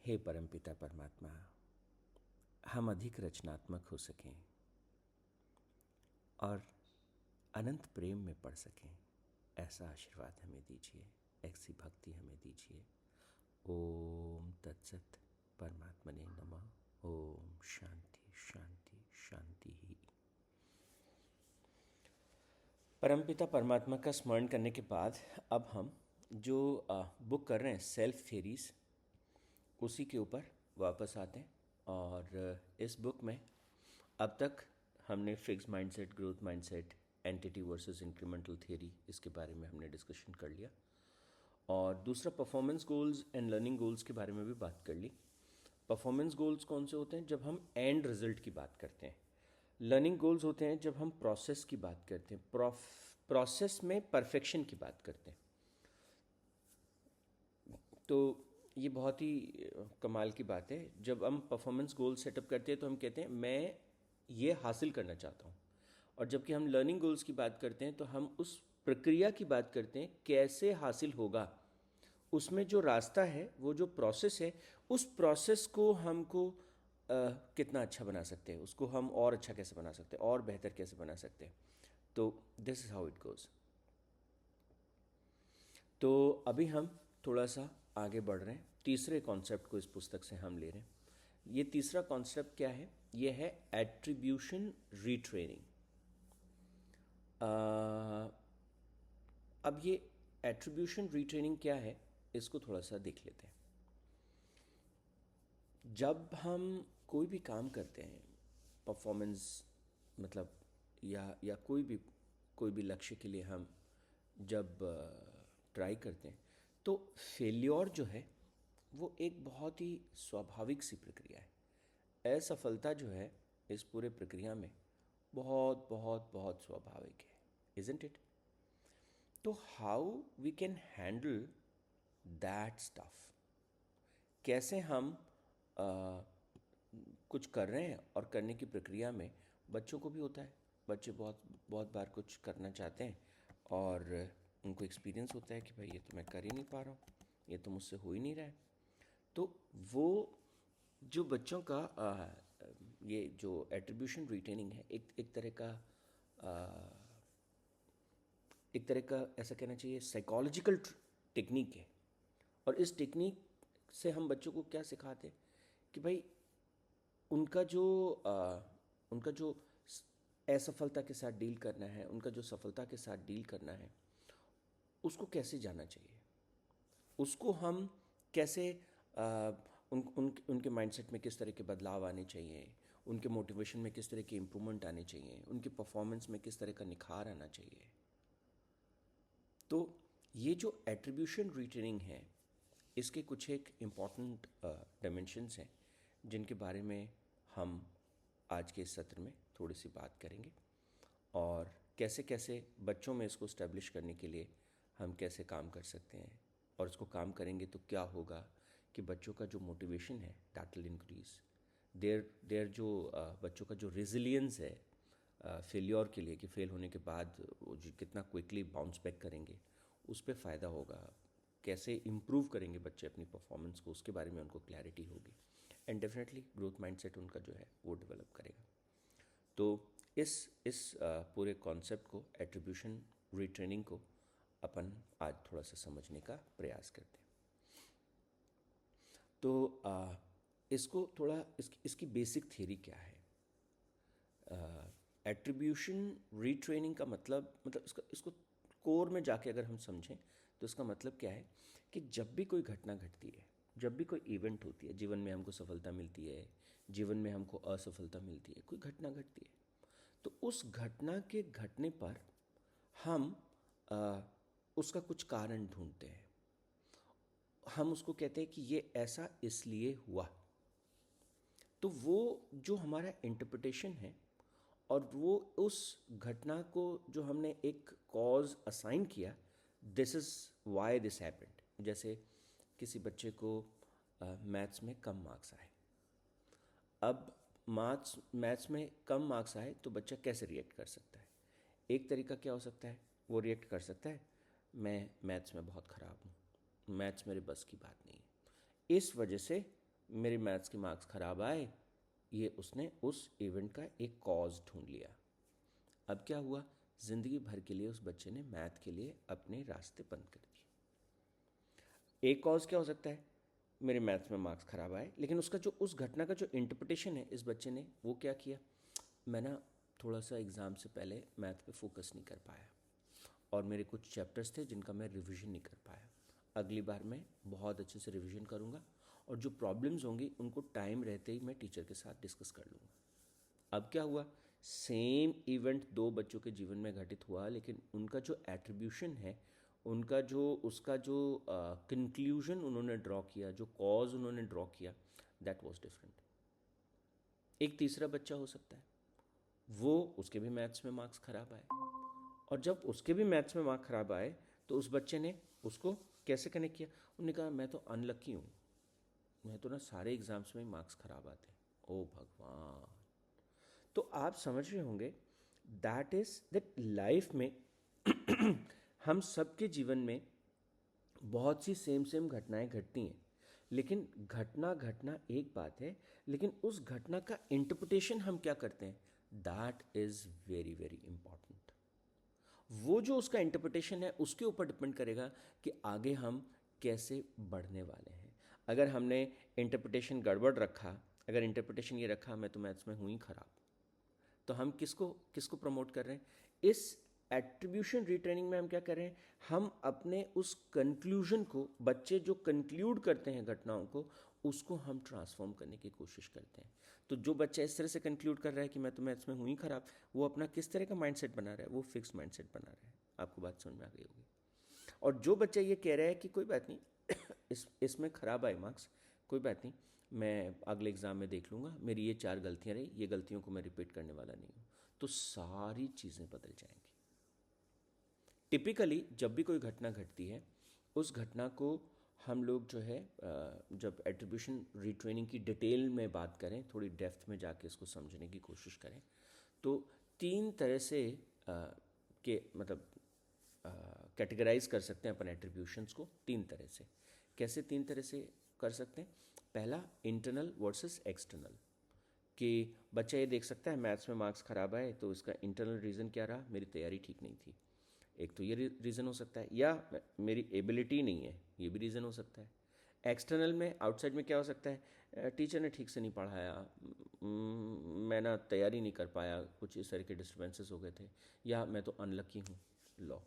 हे परमपिता परमात्मा, हम अधिक रचनात्मक हो सकें और अनंत प्रेम में पड़ सकें, ऐसा आशीर्वाद हमें दीजिए, ऐसी भक्ति हमें दीजिए। ओम तत्सत। परमात्मने नमः। ओम शांति शांति शांति ही। परमपिता परमात्मा का स्मरण करने के बाद अब हम जो बुक कर रहे हैं सेल्फ थ्योरीज, उसी के ऊपर वापस आते हैं। और इस बुक में अब तक हमने fix mindset, growth mindset, entity versus incremental theory, इसके बारे में हमने डिस्कशन कर लिया। और दूसरा performance goals and learning goals के बारे में भी बात कर ली। परफॉर्मेंस गोल्स कौन से होते हैं? जब हम एंड रिजल्ट की बात करते हैं। लर्निंग गोल्स होते हैं जब हम प्रोसेस की बात करते हैं, प्रोसेस में परफेक्शन की बात करते हैं। तो ये बहुत ही कमाल की बात है। जब हम परफॉर्मेंस गोल सेटअप करते हैं तो हम कहते हैं मैं ये हासिल करना चाहता हूँ, और जबकि हम लर्निंग गोल्स की बात करते हैं तो हम उस प्रक्रिया की बात करते हैं, कैसे हासिल होगा, उसमें जो रास्ता है, वो जो प्रोसेस है, उस प्रोसेस को हमको कितना अच्छा बना सकते हैं, उसको हम और अच्छा कैसे बना सकते हैं, और बेहतर कैसे बना सकते हैं। तो this is how it goes. तो अभी हम थोड़ा सा आगे बढ़ रहे हैं। तीसरे कॉन्सेप्ट को इस पुस्तक से हम ले रहे हैं। ये तीसरा कॉन्सेप्ट क्या है? ये है एट्रीब्यूशन रीट्रेनिंग। अब ये एट्रीब्यूशन रीट्रेनिंग क्या है, इसको थोड़ा सा देख लेते हैं। जब हम कोई भी काम करते हैं, परफॉर्मेंस मतलब या कोई भी लक्ष्य के लिए हम जब ट्राई करते हैं, तो फेल्योर जो है वो एक बहुत ही स्वाभाविक सी प्रक्रिया है। असफलता जो है इस पूरे प्रक्रिया में बहुत बहुत बहुत स्वाभाविक है, इजंट इट? तो how we can handle that stuff? कैसे हम कुछ कर रहे हैं और करने की प्रक्रिया में बच्चों को भी होता है, बच्चे बहुत बहुत बार कुछ करना चाहते हैं और उनको एक्सपीरियंस होता है कि भाई ये तो मैं कर ही नहीं पा रहा हूँ, ये तो मुझसे हो ही नहीं रहा है। तो वो जो बच्चों का ये जो एट्रीब्यूशन रिटेनिंग है, एक तरह का ऐसा कहना चाहिए साइकोलॉजिकल टेक्निक है। और इस टेक्निक से हम बच्चों को क्या सिखाते हैं कि भाई उनका जो असफलता के साथ डील करना है, उनका जो सफलता के साथ डील करना है, उसको कैसे जाना चाहिए, उसको हम कैसे उनके माइंडसेट में किस तरह के बदलाव आने चाहिए, उनके मोटिवेशन में किस तरह के इम्प्रूवमेंट आने चाहिए, उनके परफॉर्मेंस में किस तरह का निखार आना चाहिए। तो ये जो एट्रीब्यूशन रीट्रेनिंग है, इसके कुछ एक इम्पॉर्टेंट डायमेंशंस हैं जिनके बारे में हम आज के इस सत्र में थोड़ी सी बात करेंगे, और कैसे कैसे बच्चों में इसको इस्टेब्लिश करने के लिए हम कैसे काम कर सकते हैं, और इसको काम करेंगे तो क्या होगा कि बच्चों का जो मोटिवेशन है दैट विल इंक्रीज, देर जो बच्चों का जो रेजिलियंस है फेलियर के लिए, कि फेल होने के बाद वो जो कितना क्विकली बाउंस बैक करेंगे, उस पर फ़ायदा होगा। कैसे इम्प्रूव करेंगे बच्चे अपनी परफॉर्मेंस को, उसके बारे में उनको क्लैरिटी होगी, एंड डेफिनेटली ग्रोथ माइंडसेट उनका जो है वो डेवलप करेगा। तो इस पूरे कॉन्सेप्ट को, एट्रीब्यूशन रीट्रेनिंग को, अपन आज थोड़ा सा समझने का प्रयास करते हैं। तो इसको थोड़ा इसकी बेसिक थ्योरी क्या है? एट्रीब्यूशन रीट्रेनिंग का मतलब इसको कोर में जाके अगर हम समझें तो इसका मतलब क्या है कि जब भी कोई घटना घटती है, जब भी कोई इवेंट होती है, जीवन में हमको सफलता मिलती है, जीवन में हमको असफलता मिलती है, कोई घटना घटती है, तो उस घटना के घटने पर हम उसका कुछ कारण ढूंढते हैं। हम उसको कहते हैं कि ये ऐसा इसलिए हुआ। तो वो जो हमारा इंटरप्रिटेशन है, और वो उस घटना को जो हमने एक कॉज असाइन किया, this is why this happened. जैसे किसी बच्चे को मैथ्स में कम मार्क्स आए। अब मैथ्स में कम मार्क्स आए तो बच्चा कैसे रिएक्ट कर सकता है? एक तरीका क्या हो सकता है? वो रिएक्ट कर सकता है, मैं मैथ्स में बहुत ख़राब हूँ, मैथ्स मेरे बस की बात नहीं है, इस वजह से मेरे मैथ्स के मार्क्स ख़राब आए, ये उसने उस इवेंट का एक कॉज ढूंढ लिया। अब क्या हुआ, ज़िंदगी भर के लिए उस बच्चे ने मैथ के लिए अपने रास्ते बंद कर दिए। एक कॉज क्या हो सकता है, मेरे मैथ्स में मार्क्स ख़राब आए, लेकिन उसका जो उस घटना का जो इंटरप्रिटेशन है इस बच्चे ने, वो क्या किया, मैं ना थोड़ा सा एग्ज़ाम से पहले मैथ पे फोकस नहीं कर पाया और मेरे कुछ चैप्टर्स थे जिनका मैं रिवीजन नहीं कर पाया। अगली बार मैं बहुत अच्छे से रिवीजन करूँगा और जो प्रॉब्लम्स होंगी उनको टाइम रहते ही मैं टीचर के साथ डिस्कस कर लूँगा। अब क्या हुआ, सेम इवेंट दो बच्चों के जीवन में घटित हुआ, लेकिन उनका जो एट्रीब्यूशन है, उनका जो उसका जो कंक्लूजन उन्होंने ड्रॉ किया, जो कॉज उन्होंने ड्रॉ किया, दैट वाज डिफरेंट। एक तीसरा बच्चा हो सकता है, वो उसके भी मैथ्स में मार्क्स ख़राब आए, और जब उसके भी मैथ्स में मार्क ख़राब आए तो उस बच्चे ने उसको कैसे कनेक्ट किया, उन्होंने कहा मैं तो अनलकी हूँ, मैं तो ना सारे एग्ज़ाम्स में मार्क्स ख़राब आते हैं, ओ भगवान। तो आप समझ रहे होंगे दैट इज़ दैट लाइफ में हम सबके जीवन में बहुत सी सेम सेम घटनाएं घटती हैं, लेकिन घटना घटना एक बात है, लेकिन उस घटना का इंटरप्रिटेशन हम क्या करते हैं, that is very very important. वो जो उसका इंटरप्रिटेशन है उसके ऊपर डिपेंड करेगा कि आगे हम कैसे बढ़ने वाले हैं। अगर हमने इंटरप्रिटेशन गड़बड़ रखा, अगर इंटरप्रिटेशन ये रखा मैं तो मैथ्स में हूँ ही खराब, तो हम किसको किसको प्रमोट कर रहे हैं, इस एट्रीब्यूशन रिट्रेनिंग में हम क्या कर रहे हैं, हम अपने उस कंक्लूजन को, बच्चे जो कंक्लूड करते हैं घटनाओं को, उसको हम ट्रांसफॉर्म करने की कोशिश करते हैं। तो जो बच्चा इस तरह से कंक्लूड कर रहा है कि मैं तो मैथ्स में हूँ ही खराब, वो अपना किस तरह का माइंडसेट बना रहा है, वो फिक्स माइंडसेट बना रहा है। आपको बात समझ में आ गई होगी। और जो बच्चा ये कह रहा है कि कोई बात नहीं इसमें ख़राब आए मार्क्स, कोई बात नहीं, मैं अगले एग्ज़ाम में देख लूँगा, मेरी ये 4 गलतियाँ रही, ये गलतियों को मैं रिपीट करने वाला नहीं हूँ, तो सारी चीज़ें बदल जाएंगी। टिपिकली जब भी कोई घटना घटती है, उस घटना को हम लोग जो है जब एट्रीब्यूशन रिट्रेनिंग की डिटेल में बात करें, थोड़ी डेप्थ में जाके इसको समझने की कोशिश करें, तो 3 तरह से के मतलब कैटेगराइज कर सकते हैं अपन एट्रीब्यूशंस को 3 तरह से। कैसे 3 तरह से कर सकते हैं, पहला इंटरनल वर्सेस एक्सटर्नल, कि बच्चा ये देख सकता है मैथ्स में मार्क्स ख़राब आए तो इसका इंटरनल रीज़न क्या रहा, मेरी तैयारी ठीक नहीं थी, एक तो ये रीज़न हो सकता है, या मेरी एबिलिटी नहीं है, ये भी रीज़न हो सकता है। एक्सटर्नल में, आउटसाइड में क्या हो सकता है, टीचर ने ठीक से नहीं पढ़ाया, मैं ना तैयारी नहीं कर पाया, कुछ इस तरह के डिस्टर्बेंसेस हो गए थे, या मैं तो अनलकी हूँ, लॉ।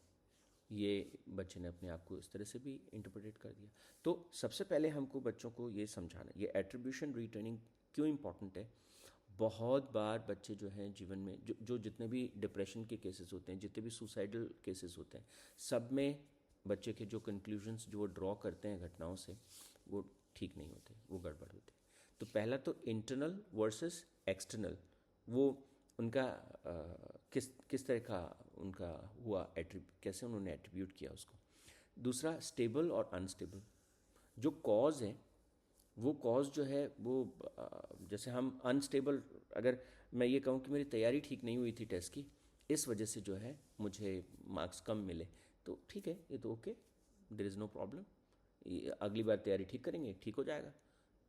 ये बच्चे ने अपने आप को इस तरह से भी इंटरप्रेट कर दिया। तो सबसे पहले हमको बच्चों को ये समझाना, ये एट्रीब्यूशन रीट्रेनिंग क्यों इम्पॉर्टेंट है। बहुत बार बच्चे जो हैं जीवन में, जो जितने भी डिप्रेशन के केसेस होते हैं, जितने भी सुसाइडल केसेस होते हैं, सब में बच्चे के जो कंक्लूजन्स जो वो ड्रॉ करते हैं घटनाओं से, वो ठीक नहीं होते, वो गड़बड़ होते। तो पहला तो इंटरनल वर्सेस एक्सटर्नल, वो उनका किस किस तरह का उनका हुआ कैसे उन्होंने एट्रीब्यूट किया उसको। दूसरा स्टेबल और अनस्टेबल, जो कॉज है, वो कॉज जो है वो जैसे हम अनस्टेबल, अगर मैं ये कहूँ कि मेरी तैयारी ठीक नहीं हुई थी टेस्ट की, इस वजह से जो है मुझे मार्क्स कम मिले, तो ठीक है, ये तो okay, there is no problem, अगली बार तैयारी ठीक करेंगे, ठीक हो जाएगा।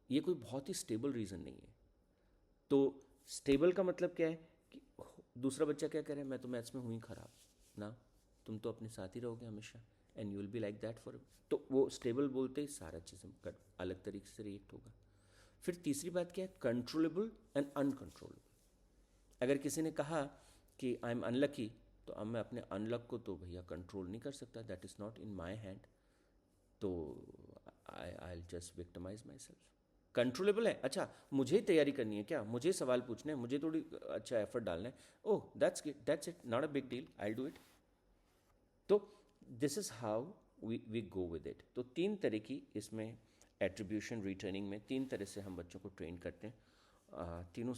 ये कोई बहुत ही स्टेबल रीज़न नहीं है। तो स्टेबल का मतलब क्या है कि दूसरा बच्चा क्या कह रहा है, मैं तो मैथ्स में हूँ ही खराब ना, तुम तो अपने साथ ही रहोगे हमेशा, and you will be like that for, तो वो स्टेबल बोलते ही सारा चीज़ें अलग तरीके से रिएक्ट होगा। फिर तीसरी बात क्या है, कंट्रोलेबल एंड अनकंट्रोलेबल। अगर किसी ने कहा कि आई एम अनलकी, तो अब मैं अपने अनलक को तो भैया कंट्रोल नहीं कर सकता, that is not in my hand, तो I just victimize myself. Controllable है, अच्छा मुझे ही तैयारी करनी है क्या, मुझे सवाल पूछने हैं, मुझे थोड़ी अच्छा एफर्ट डालना है, oh that's it, not a big deal, I do it. तो this is how we go with it. तो 3 तरह की इसमें एट्रीब्यूशन रिटर्निंग में 3 तरह से हम बच्चों को ट्रेन करते हैं। तीनों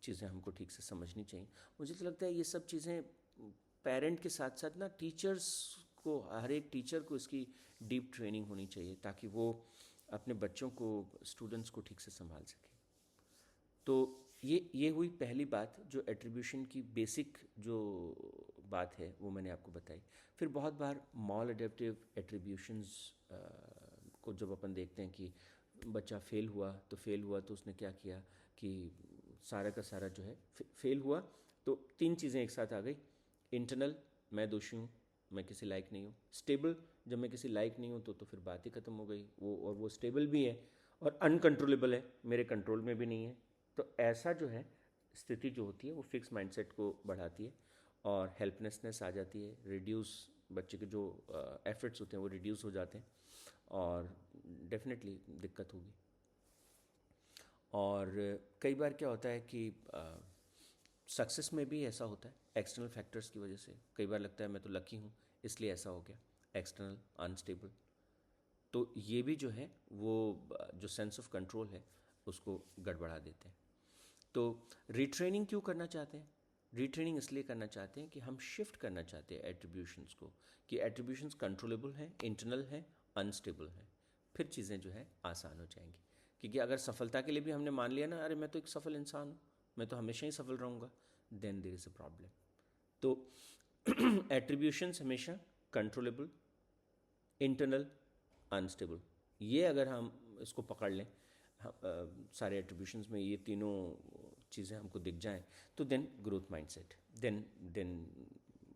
चीज़ें हमको ठीक से समझनी चाहिए। मुझे तो लगता है ये सब चीज़ें पेरेंट के साथ साथ ना टीचर्स को, हर एक टीचर को इसकी डीप ट्रेनिंग होनी चाहिए, ताकि वो अपने बच्चों को, स्टूडेंट्स को ठीक से संभाल सके। तो ये हुई पहली बात, जो एट्रीब्यूशन की बेसिक जो बात है वो मैंने आपको बताई। फिर बहुत बार मॉल अडेप्टिव एट्रीब्यूशंस को जब अपन देखते हैं कि बच्चा फेल हुआ तो उसने क्या किया कि सारा का सारा जो है फेल हुआ तो तीन चीज़ें एक साथ आ गई। इंटरनल, मैं दोषी हूँ, मैं किसी लायक नहीं हूँ। स्टेबल, जब मैं किसी लायक नहीं हूँ तो फिर बात ही ख़त्म हो गई। वो स्टेबल भी है और अनकंट्रोलेबल है, मेरे कंट्रोल में भी नहीं है। तो ऐसा जो है स्थिति जो होती है वो फिक्स माइंडसेट को बढ़ाती है और हेल्पलेसनेस आ जाती है, रिड्यूस, बच्चे के जो एफर्ट्स होते हैं वो रिड्यूस हो जाते हैं और डेफिनेटली दिक्कत होगी। और कई बार क्या होता है कि सक्सेस में भी ऐसा होता है एक्सटर्नल फैक्टर्स की वजह से। कई बार लगता है मैं तो लकी हूँ इसलिए ऐसा हो गया, एक्सटर्नल अनस्टेबल। तो ये भी जो है वो जो सेंस ऑफ कंट्रोल है उसको गड़बड़ा देते हैं। तो रिट्रेनिंग क्यों करना चाहते हैं? रिट्रेनिंग इसलिए करना चाहते हैं कि हम शिफ्ट करना चाहते हैं एट्रीब्यूशंस को, कि एट्रीब्यूशंस कंट्रोलेबल हैं, इंटरनल हैं, अनस्टेबल हैं। फिर चीज़ें जो है आसान हो जाएंगी। क्योंकि अगर सफलता के लिए भी हमने मान लिया ना, अरे मैं तो एक सफल इंसान हूँ, मैं तो हमेशा ही सफल रहूँगा, then there is a problem. तो एट्रीब्यूशंस हमेशा कंट्रोलेबल, इंटरनल, अनस्टेबल, ये अगर हम इसको पकड़ लें, सारे एट्रीब्यूशंस में ये तीनों चीज़ें हमको दिख जाएं, तो देन ग्रोथ माइंडसेट, देन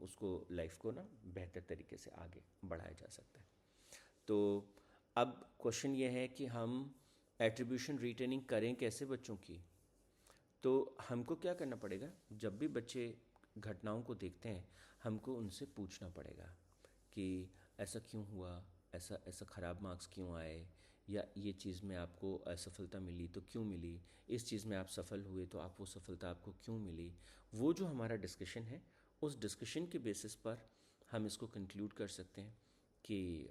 उसको लाइफ को ना बेहतर तरीके से आगे बढ़ाया जा सकता है। तो अब क्वेश्चन ये है कि हम एट्रीब्यूशन रिटेनिंग करें कैसे बच्चों की? तो हमको क्या करना पड़ेगा, जब भी बच्चे घटनाओं को देखते हैं हमको उनसे पूछना पड़ेगा कि ऐसा क्यों हुआ, ऐसा ऐसा ख़राब मार्क्स क्यों आए, या ये चीज़ में आपको असफलता मिली तो क्यों मिली, इस चीज़ में आप सफल हुए तो आप वो सफलता आपको क्यों मिली। वो जो हमारा डिस्कशन है, उस डिस्कशन के बेसिस पर हम इसको कंक्लूड कर सकते हैं कि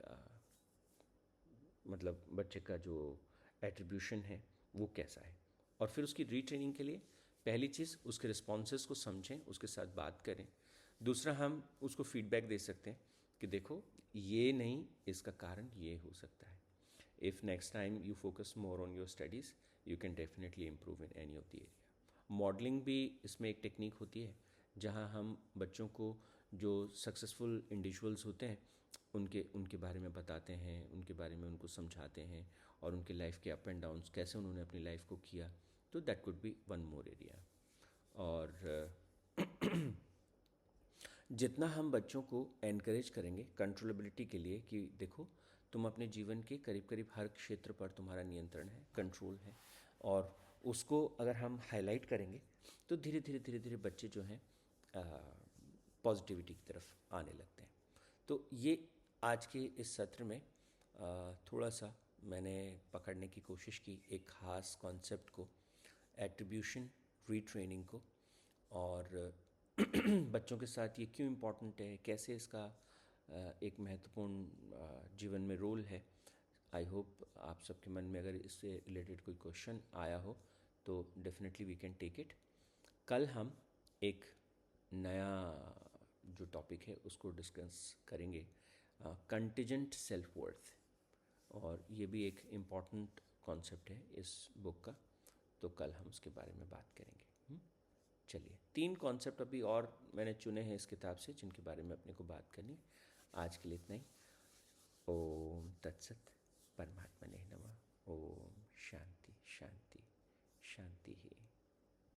मतलब बच्चे का जो एट्रीब्यूशन है वो कैसा है। और फिर उसकी रीट्रेनिंग के लिए पहली चीज़ उसके रिस्पॉन्सेस को समझें, उसके साथ बात करें। दूसरा, हम उसको फीडबैक दे सकते हैं कि देखो ये नहीं, इसका कारण ये हो सकता है। If next time you focus more on your studies you can definitely improve in any of the area. Modelling भी इसमें एक टेक्निक होती है जहाँ हम बच्चों को जो सक्सेसफुल इंडिविजुअल्स होते हैं उनके उनके बारे में बताते हैं, उनके बारे में उनको समझाते हैं और उनके लाइफ के अप एंड डाउन्स कैसे उन्होंने अपनी लाइफ को किया। तो that could be one more area. और जितना हम बच्चों को एनकरेज करेंगे कंट्रोलेबिलिटी के लिए कि देखो तुम अपने जीवन के करीब करीब हर क्षेत्र पर तुम्हारा नियंत्रण है, कंट्रोल है, और उसको अगर हम हाईलाइट करेंगे तो धीरे धीरे धीरे धीरे बच्चे जो हैं पॉजिटिविटी की तरफ आने लगते हैं। तो ये आज के इस सत्र में थोड़ा सा मैंने पकड़ने की कोशिश की एक ख़ास कॉन्सेप्ट को, एट्रीब्यूशन रीट्रेनिंग को, और बच्चों के साथ ये क्यों इम्पोर्टेंट है, कैसे इसका एक महत्वपूर्ण जीवन में रोल है। आई होप आप सबके मन में अगर इससे रिलेटेड कोई क्वेश्चन आया हो तो definitely we can take it. कल हम एक नया जो टॉपिक है उसको डिस्कस करेंगे, कंटिजेंट सेल्फ वर्थ, और ये भी एक इम्पॉर्टेंट कॉन्सेप्ट है इस बुक का। तो कल हम उसके बारे में बात करेंगे। चलिए, 3 कॉन्सेप्ट अभी और मैंने चुने हैं इस किताब से जिनके बारे में अपने को बात करनी। आज के लिए इतना ही। ओम तत्सत, परमात्मने नमः। ओम शांति शांति शांति ही।